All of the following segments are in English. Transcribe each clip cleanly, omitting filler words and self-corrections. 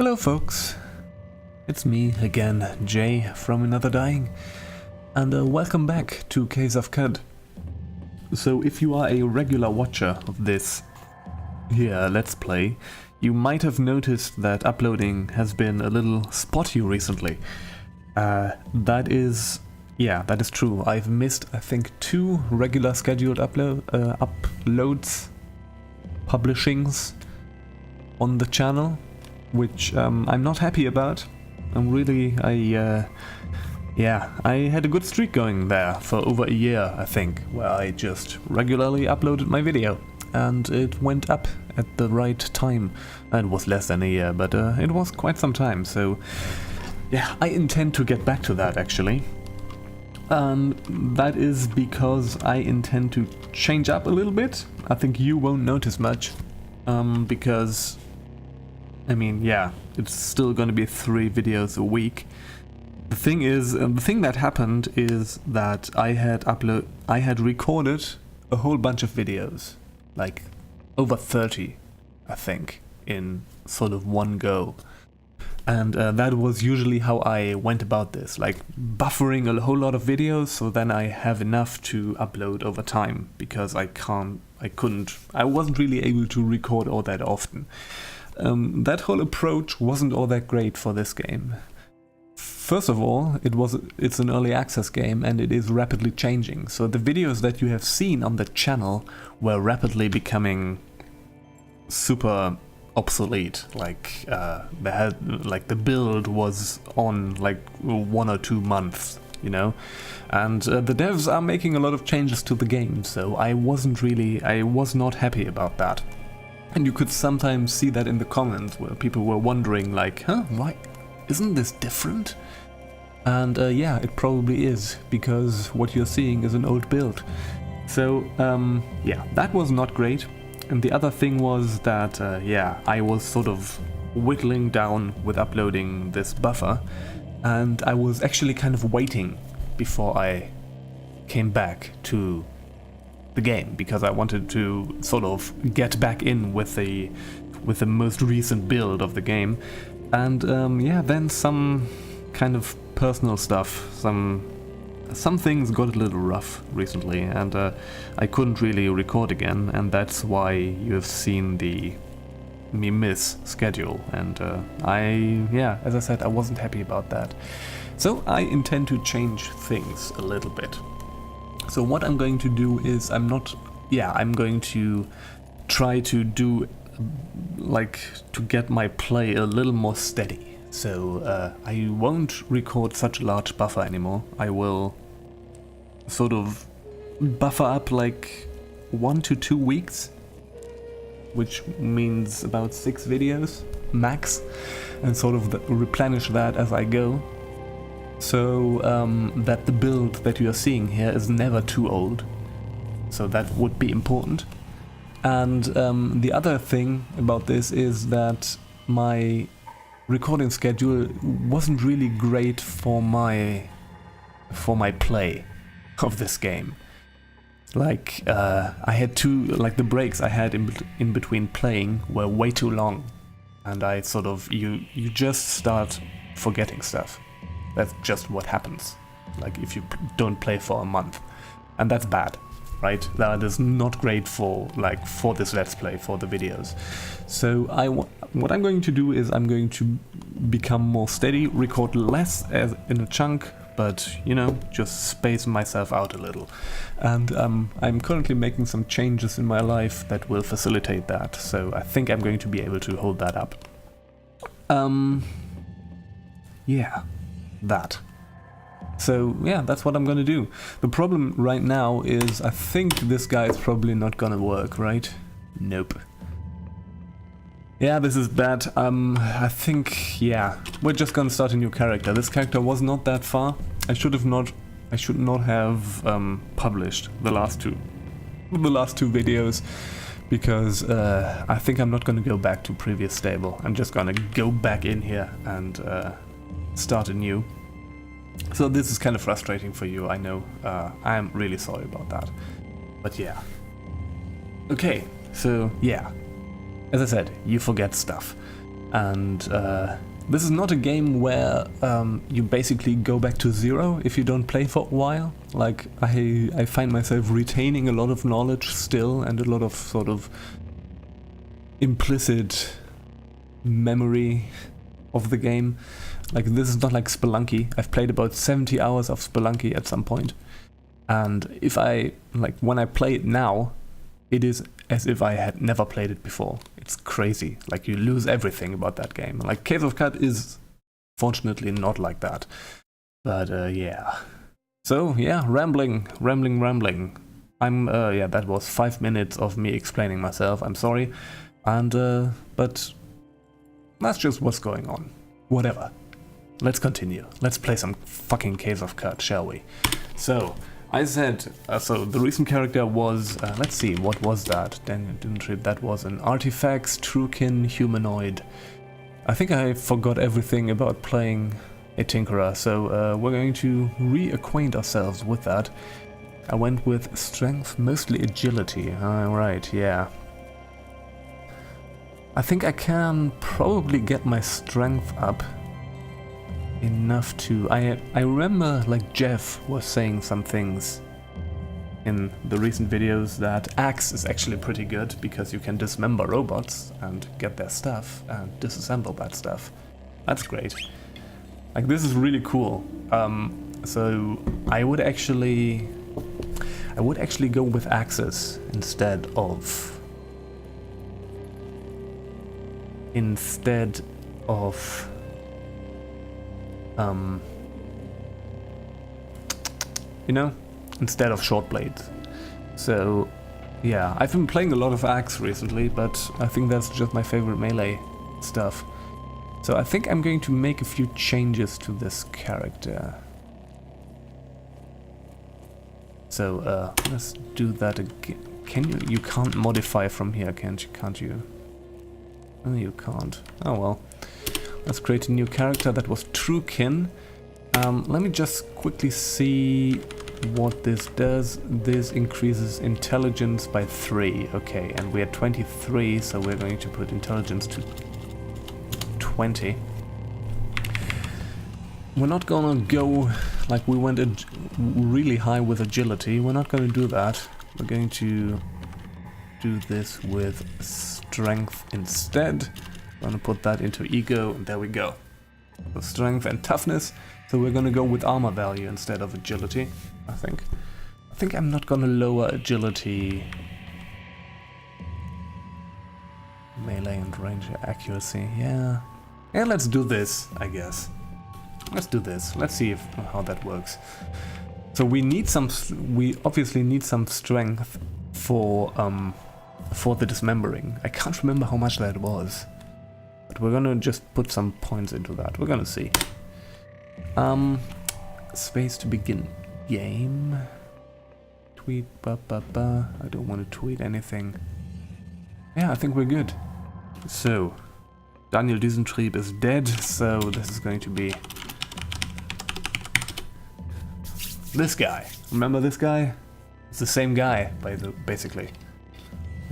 Hello folks, it's me again, Jay from Another Dying, and welcome back to Caves of Qud. So if you are a regular watcher of this here Let's Play, you might have noticed that uploading has been a little spotty recently. That is true. I've missed, I think, 2 regular scheduled uploads, publishings on the channel, which I'm not happy about. I had a good streak going there for over a year, I think, where I just regularly uploaded my video, and it went up at the right time. It was less than a year, but it was quite some time, so yeah, I intend to get back to that actually. And that is because I intend to change up a little bit. I think you won't notice much, because I mean, yeah, it's still going to be 3 videos a week. The thing is, the thing that happened is that I had recorded a whole bunch of videos, like over 30, I think, in sort of one go. And that was usually how I went about this, like buffering a whole lot of videos, so then I have enough to upload over time, because I wasn't really able to record all that often. That whole approach wasn't all that great for this game. First of all, it's an early access game and it is rapidly changing, so the videos that you have seen on the channel were rapidly becoming super obsolete. Like the build was on like 1 or 2 months, you know, and the devs are making a lot of changes to the game, so I was not happy about that. And you could sometimes see that in the comments where people were wondering like, why isn't this different? And yeah, it probably is, because what you're seeing is an old build. So yeah, that was not great. And the other thing was that yeah, I was sort of whittling down with uploading this buffer, and I was actually kind of waiting before I came back to the game, because I wanted to sort of get back in with the most recent build of the game. And yeah, then some kind of personal stuff, some things got a little rough recently, and I couldn't really record again, and that's why you have seen me miss schedule. And yeah, as I said, I wasn't happy about that. So I intend to change things a little bit. So what I'm going to do is I'm going to try to do to get my play a little more steady. So I won't record such a large buffer anymore. I will sort of buffer up like 1 to 2 weeks, which means about 6 videos max, and sort of replenish that as I go. So that the build that you are seeing here is never too old, so that would be important. And the other thing about this is that my recording schedule wasn't really great for my play of this game. Like I had the breaks I had in between playing were way too long, and I sort of you just start forgetting stuff. That's just what happens, like if you don't play for a month, and that's bad, right? That is not great for this Let's Play, for the videos. So what I'm going to do is I'm going to become more steady, record less as in a chunk, but you know, just space myself out a little. And I'm currently making some changes in my life that will facilitate that, so I think I'm going to be able to hold that up. Yeah. That. So yeah, that's what I'm gonna do. The problem right now is I think this guy is probably not gonna work, right? Nope. Yeah, this is bad. I think, yeah, we're just gonna start a new character. This character was not that far. I should not have published the last two videos, because I think I'm not gonna go back to previous stable. I'm just gonna go back in here and start anew. So this is kind of frustrating for you, I know. I am really sorry about that. But yeah. Okay, so yeah. As I said, you forget stuff. And this is not a game where you basically go back to zero if you don't play for a while. Like, I find myself retaining a lot of knowledge still, and a lot of sort of implicit memory of the game. Like, this is not like Spelunky. I've played about 70 hours of Spelunky at some point. And if when I play it now, it is as if I had never played it before. It's crazy. Like, you lose everything about that game. Like, Caves of Qud is fortunately not like that. But, yeah. So, yeah, rambling. Yeah, that was 5 minutes of me explaining myself. I'm sorry. And, but that's just what's going on. Whatever. Let's continue. Let's play some fucking Caves of Qud, shall we? So, I said, so the recent character was, let's see, what was that? Daniel Dintrip, that was an Artifacts, Truekin, Humanoid. I think I forgot everything about playing a Tinkerer, so we're going to reacquaint ourselves with that. I went with Strength, mostly Agility. Alright, yeah. I think I can probably get my Strength up enough to... I remember, like, Jeff was saying some things in the recent videos that Axe is actually pretty good because you can dismember robots and get their stuff and disassemble that stuff. That's great. Like, this is really cool. So I would actually go with Axes instead of you know, instead of short blades. So yeah, I've been playing a lot of Axe recently, but I think that's just my favorite melee stuff. So I think I'm going to make a few changes to this character. So let's do that again. Can you can't modify from here, can't you? Oh, you can't. Oh well. Let's create a new character. That was Truekin. Let me just quickly see what this does. This increases intelligence by 3. Okay, and we're 23, so we're going to put intelligence to 20. We're not gonna go like we went really high with agility. We're not going to do that. We're going to do this with strength instead. I'm gonna put that into ego, and there we go. So strength and toughness. So we're gonna go with armor value instead of agility, I think. I think I'm not gonna lower agility, melee and range accuracy. Yeah, let's do this, I guess. Let's do this. Let's see how that works. So we obviously need some strength for the dismembering. I can't remember how much that was. But we're gonna just put some points into that. We're gonna see. Space to begin game. Tweet, I don't want to tweet anything. Yeah, I think we're good. So, Daniel Düsentrieb is dead, so this is going to be this guy. Remember this guy? It's the same guy, basically.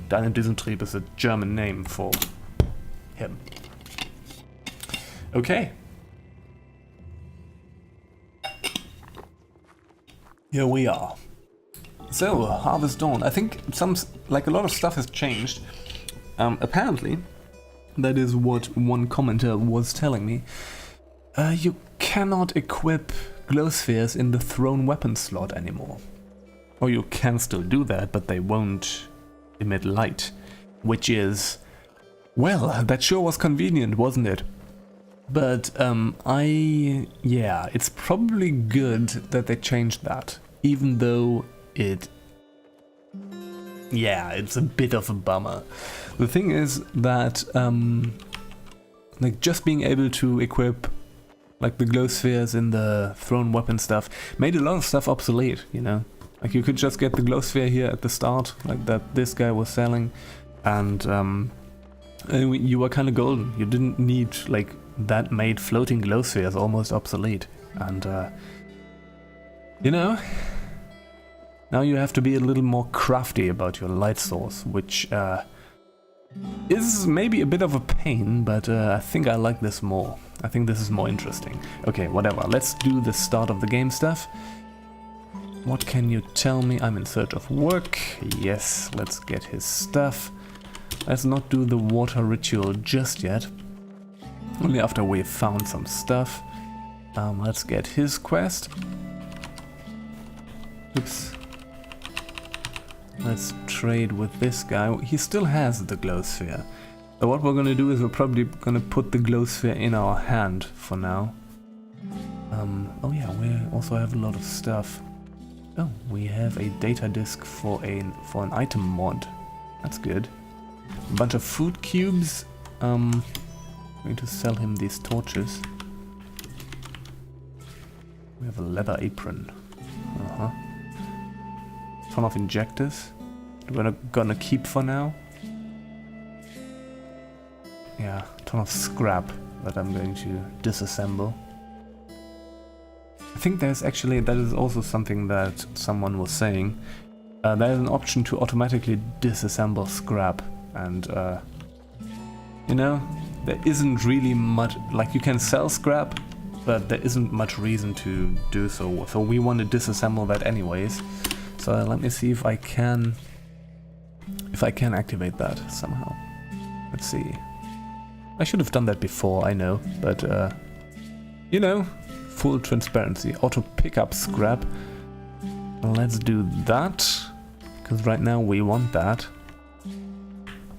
Daniel Düsentrieb is a German name for him. Okay. Here we are. So, Harvest Dawn. I think a lot of stuff has changed. Apparently, that is what one commenter was telling me. You cannot equip glow spheres in the thrown weapon slot anymore. Or you can still do that, but they won't emit light. Which is... well, that sure was convenient, wasn't it? But, yeah, it's probably good that they changed that, even though it's a bit of a bummer. The thing is that, like, just being able to equip, like, the glow spheres in the thrown weapon stuff made a lot of stuff obsolete, you know? Like, you could just get the glow sphere here at the start, like that this guy was selling, and you were kind of golden. You didn't need, like, that made floating glow spheres almost obsolete. And, you know, now you have to be a little more crafty about your light source, which is maybe a bit of a pain, but I think I like this more. I think this is more interesting. Okay, whatever. Let's do the start of the game stuff. What can you tell me? I'm in search of work. Yes, let's get his stuff. Let's not do the water ritual just yet. Only after we've found some stuff. Let's get his quest. Oops. Let's trade with this guy. He still has the glow sphere. So what we're gonna do is we're probably gonna put the glow sphere in our hand for now. Oh yeah, we also have a lot of stuff. Oh, we have a data disk for an item mod. That's good. A bunch of food cubes. I'm going to sell him these torches. We have a leather apron. Ton of injectors. We're not gonna keep for now. Yeah, ton of scrap that I'm going to disassemble. I think there's actually, that is also something that someone was saying. There's an option to automatically disassemble scrap, and you know, there isn't really much, like you can sell scrap, but there isn't much reason to do so. So we want to disassemble that anyways. So let me see if I can activate that somehow. Let's see. I should have done that before, I know, but you know, full transparency. Auto pick up scrap. Let's do that, because right now we want that.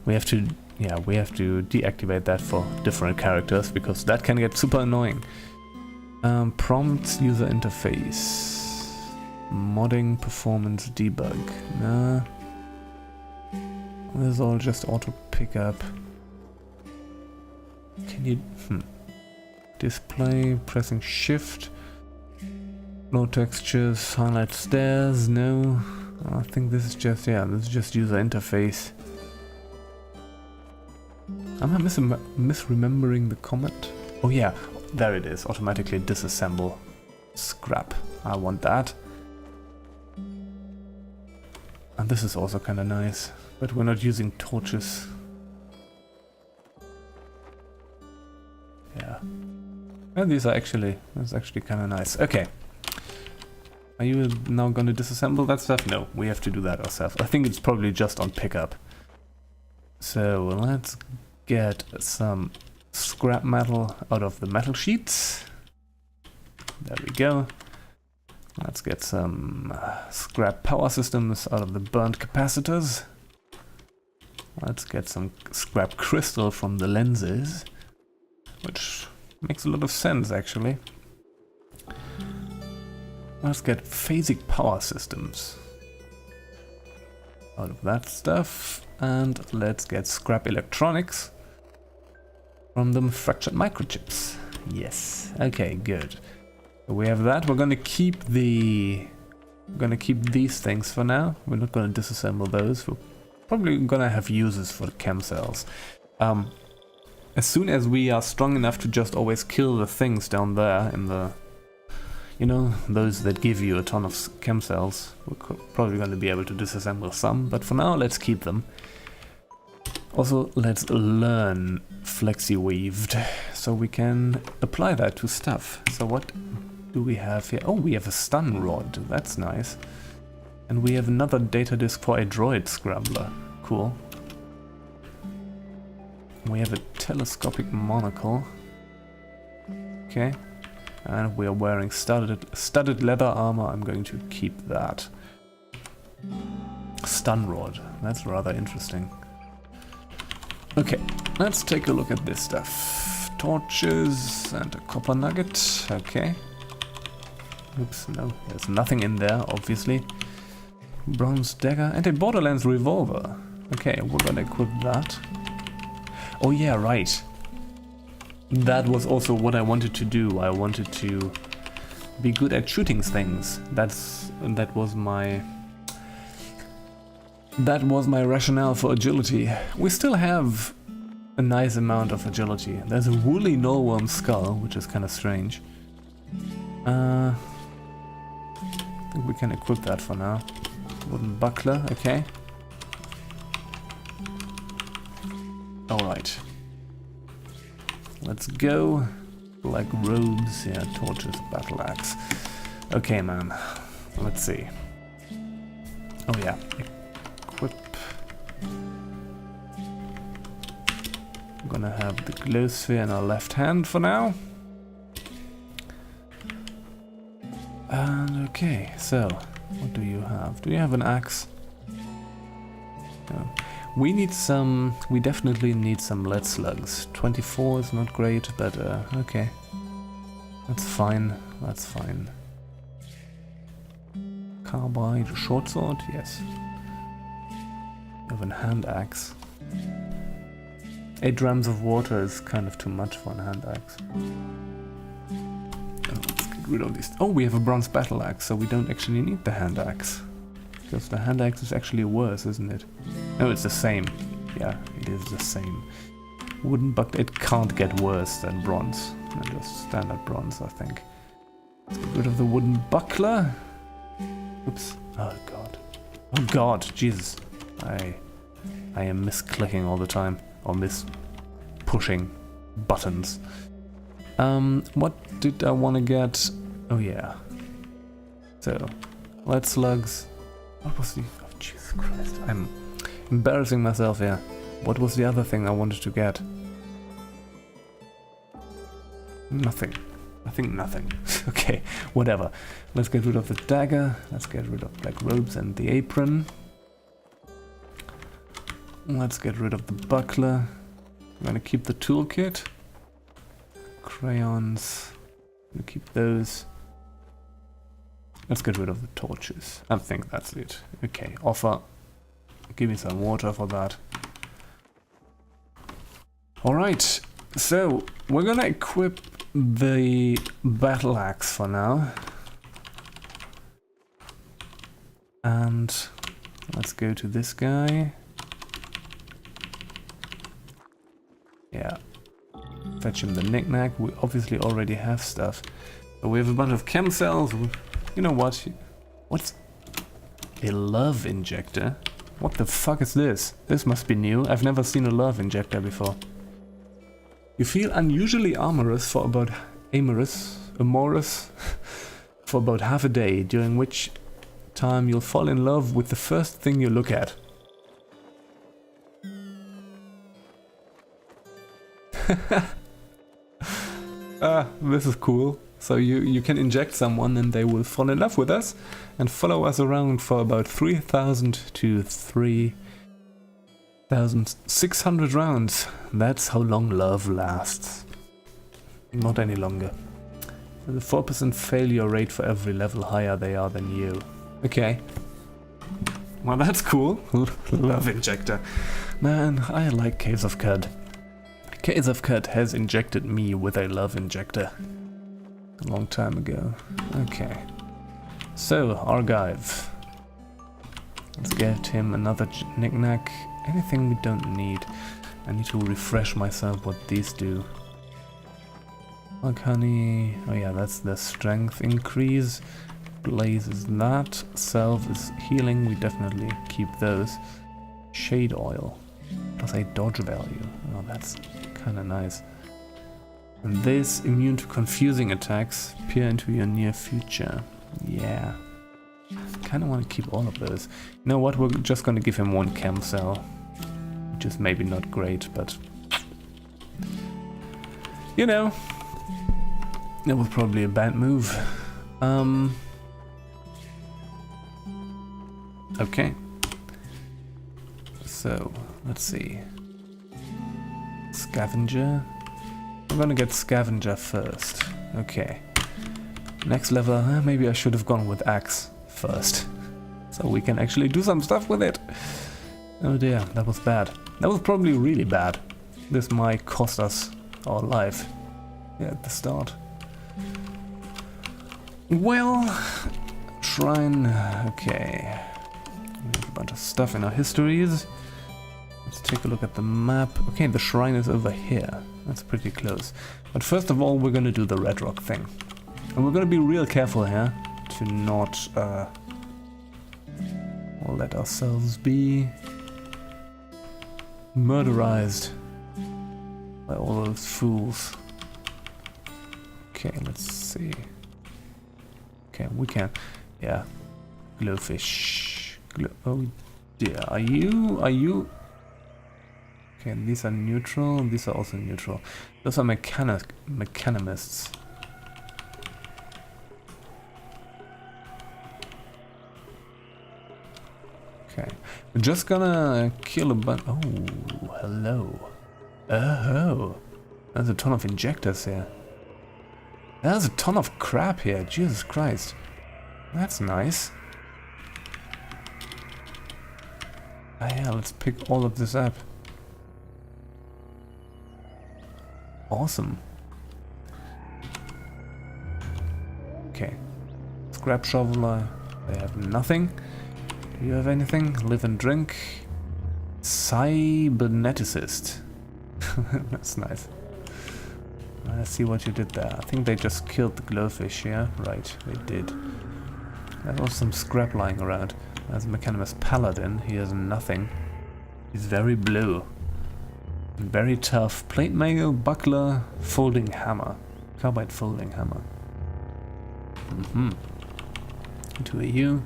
We have to, yeah, we have to deactivate that for different characters, because that can get super annoying. Prompts user interface. Modding performance debug. Nah. This is all just auto pickup. Can you display pressing shift? No textures, highlight stairs, no. I think this is just, yeah, this is just user interface. Am I misremembering the comment? Oh yeah, there it is. Automatically disassemble scrap. I want that. And this is also kind of nice, but we're not using torches. Yeah. And these are actually, that's actually kind of nice. Okay. Are you now going to disassemble that stuff? No, we have to do that ourselves. I think it's probably just on pickup. So let's get some scrap metal out of the metal sheets. There we go. Let's get some scrap power systems out of the burnt capacitors. Let's get some scrap crystal from the lenses, which makes a lot of sense actually. Let's get phasic power systems out of that stuff, and let's get scrap electronics from them fractured microchips. Yes, okay, good. We have that. We're gonna keep these things for now. We're not gonna disassemble those. We're probably gonna have uses for the chem cells. As soon as we are strong enough to just always kill the things down there in the, you know, those that give you a ton of chem cells, we're probably gonna be able to disassemble some. But for now, let's keep them. Also, let's learn flexi-weaved so we can apply that to stuff. So what do we have here? Oh, we have a stun rod. That's nice. And we have another data disk for a droid scrambler. Cool. We have a telescopic monocle. Okay. And we are wearing studded leather armor. I'm going to keep that. Stun rod. That's rather interesting. Okay, let's take a look at this stuff. Torches and a copper nugget. Okay. Oops, no, there's nothing in there, obviously. Bronze dagger and a Borderlands revolver. Okay, we're gonna equip that. Oh yeah, right. That was also what I wanted to do. I wanted to be good at shooting things. That was my rationale for agility. We still have a nice amount of agility. There's a woolly nullworm skull, which is kind of strange. I think we can equip that for now. Wooden buckler, okay. Alright. Let's go. Black robes, yeah, torches, battle axe. Okay, man. Let's see. Oh yeah. Equip. I'm gonna have the glow sphere in our left hand for now. And okay, so what do you have? Do you have an axe? No. We need some. We definitely need some lead slugs. 24 is not great, but okay. That's fine. That's fine. Carbide, short sword, yes. You have a hand axe. 8 drams of water is kind of too much for a hand axe. Let's get rid of these. Oh, we have a bronze battle axe, so we don't actually need the hand axe. Because the hand axe is actually worse, isn't it? No, it's the same. Yeah, it is the same. Wooden bucket, it can't get worse than bronze. Than just standard bronze, I think. Let's get rid of the wooden buckler. Oops. Oh god. Oh god, Jesus. I am misclicking all the time. Or pushing buttons. What did I want to get? Oh yeah. So, lead slugs. What was the... Oh, Jesus Christ. I'm embarrassing myself here. What was the other thing I wanted to get? Nothing. I think nothing. Okay, whatever. Let's get rid of the dagger. Let's get rid of black robes and the apron. Let's get rid of the buckler. I'm gonna keep the toolkit. Crayons. I'm gonna keep those. Let's get rid of the torches. I think that's it. Okay, offer. Give me some water for that. Alright, so we're gonna equip the battle axe for now. And let's go to this guy. Yeah. Fetch him the knick-knack. We obviously already have stuff. But we have a bunch of chem cells. You know what? What's a love injector? What the fuck is this? This must be new. I've never seen a love injector before. You feel unusually amorous for about amorous for about half a day, during which time you'll fall in love with the first thing you look at. This is cool. So you can inject someone and they will fall in love with us and follow us around for about 3,000 to 3,600 rounds. That's how long love lasts. Not any longer. There's a 4% failure rate for every level higher they are than you. Okay. Well, that's cool. Love injector. Man, I like Caves of Qud. Caves of Qud has injected me with a love injector. A long time ago. Okay. So, Argive. Let's get him another knick-knack. Anything we don't need. I need to refresh myself what these do. Like honey. Oh yeah, that's the strength increase. Blaze is that. Salve is healing. We definitely keep those. Shade oil. Plus a dodge value. Oh, that's kind of nice. And this, immune to confusing attacks, peer into your near future. Yeah. Kind of want to keep all of those. You know what, we're just going to give him one chem cell. Which is maybe not great, but... You know. That was probably a bad move. Okay. So, let's see. Scavenger. I'm gonna get Scavenger first. Okay. Next level, maybe I should have gone with Axe first. So we can actually do some stuff with it. Oh dear, that was bad. That was probably really bad. This might cost us our life. Yeah, at the start. Well, shrine, okay. We have a bunch of stuff in our histories. Let's take a look at the map. Okay, the shrine is over here. That's pretty close. But first of all, we're gonna do the red rock thing. And we're gonna be real careful here to not let ourselves be murderized. by all those fools. Okay, let's see. Okay, we can. Yeah. Glowfish. Oh dear. Are you? Okay, these are neutral. These are also neutral. Those are mechanimists. Okay, we're just gonna kill a bunch. Oh, hello. Oh, there's a ton of injectors here. There's a ton of crap here. Jesus Christ. That's nice. Ah, yeah, let's pick all of this up. Awesome. Okay. Scrap shoveler. They have nothing. Do you have anything? Live and drink. Cyberneticist. That's nice. Let's see what you did there. I think they just killed the glowfish, yeah? Right, they did. There was some scrap lying around. There's a Mechanimist Paladin. He has nothing. He's very blue. And very tough. Plate mail, buckler, folding hammer. Carbide folding hammer. To you.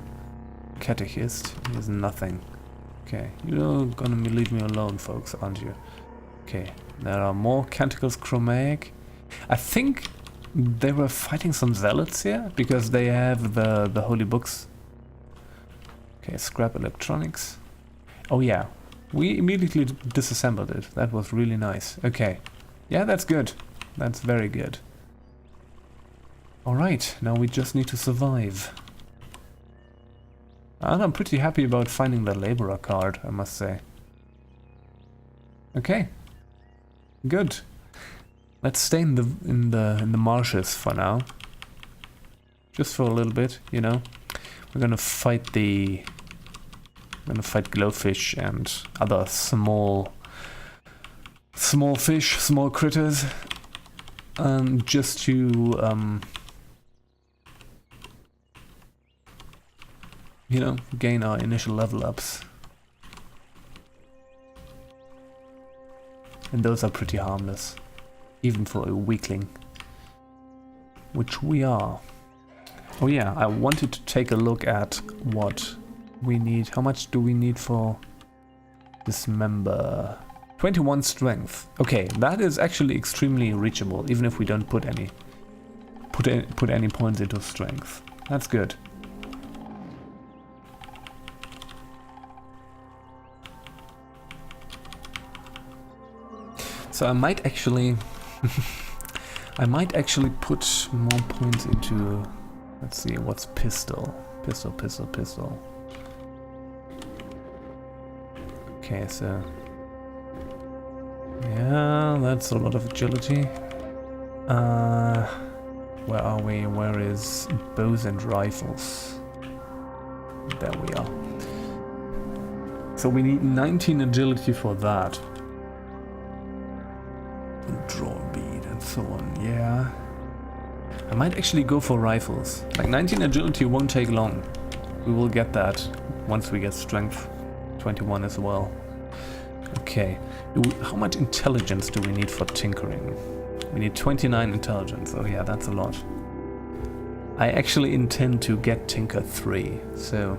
Catechist. He has nothing. Okay, you're gonna leave me alone, folks, aren't you? Okay, there are more Canticles Chromatic. I think they were fighting some zealots here, because they have the holy books. Okay, scrap electronics. Oh yeah, we immediately disassembled it. That was really nice. Okay, yeah, that's good. That's very good. Alright, now we just need to survive. And I'm pretty happy about finding the laborer card, I must say. Okay, good. Let's stay in the marshes for now. Just for a little bit, you know. We're gonna fight glowfish and other small fish, small critters, just to you know, gain our initial level ups. And those are pretty harmless, even for a weakling, which we are. Oh yeah, I wanted to take a look at what we need. How much do we need for dismember? 21 strength. Okay, that is actually extremely reachable, even if we don't put any points into strength. That's good. So I might actually put more points into, let's see, what's pistol. Okay, so yeah, that's a lot of agility. Where are we? Where is bows and rifles? There we are. So we need 19 agility for that. Draw bead and so on, yeah. I might actually go for rifles. Like 19 agility won't take long. We will get that once we get strength 21 as well. Okay, how much intelligence do we need for tinkering? We need 29 intelligence. Oh yeah, that's a lot. I actually intend to get Tinker 3. So,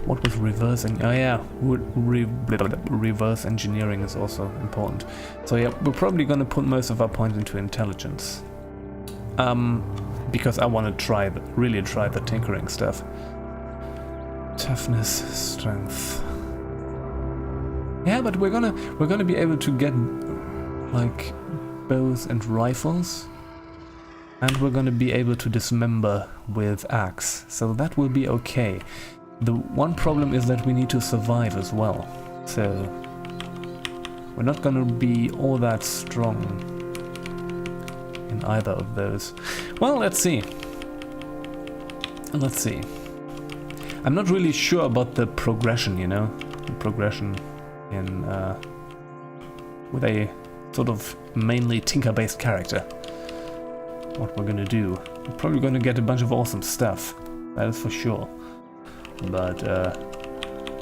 what was reversing? Oh yeah, reverse engineering is also important. So yeah, we're probably gonna put most of our points into intelligence. Because I want to really try the tinkering stuff. Toughness, strength. Yeah, but we're gonna be able to get like bows and rifles. And we're gonna be able to dismember with axe, so that will be okay. The one problem is that we need to survive as well, so we're not gonna be all that strong in either of those. Well, let's see. Let's see. I'm not really sure about the progression, you know, the progression in with a sort of mainly tinker-based character. What we're gonna do. We're probably gonna get a bunch of awesome stuff, that is for sure. But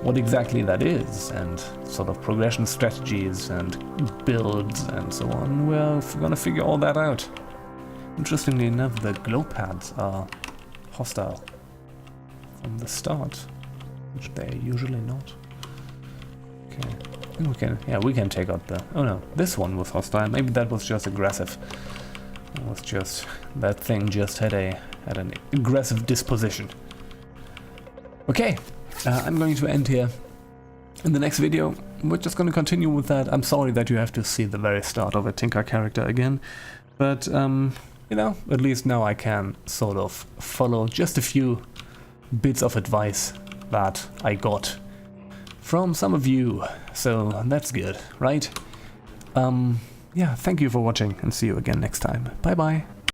what exactly that is, and sort of progression strategies and builds and so on, we're gonna figure all that out. Interestingly enough, the glow pads are hostile from the start, which they're usually not. Okay, we can take out the... Oh no, this one was hostile. Maybe that was just aggressive. It was just... that thing just had an aggressive disposition. Okay, I'm going to end here. In the next video, we're just going to continue with that. I'm sorry that you have to see the very start of a Tinker character again, but, you know, at least now I can sort of follow just a few bits of advice that I got from some of you, so that's good, right? Yeah, thank you for watching and see you again next time. Bye bye.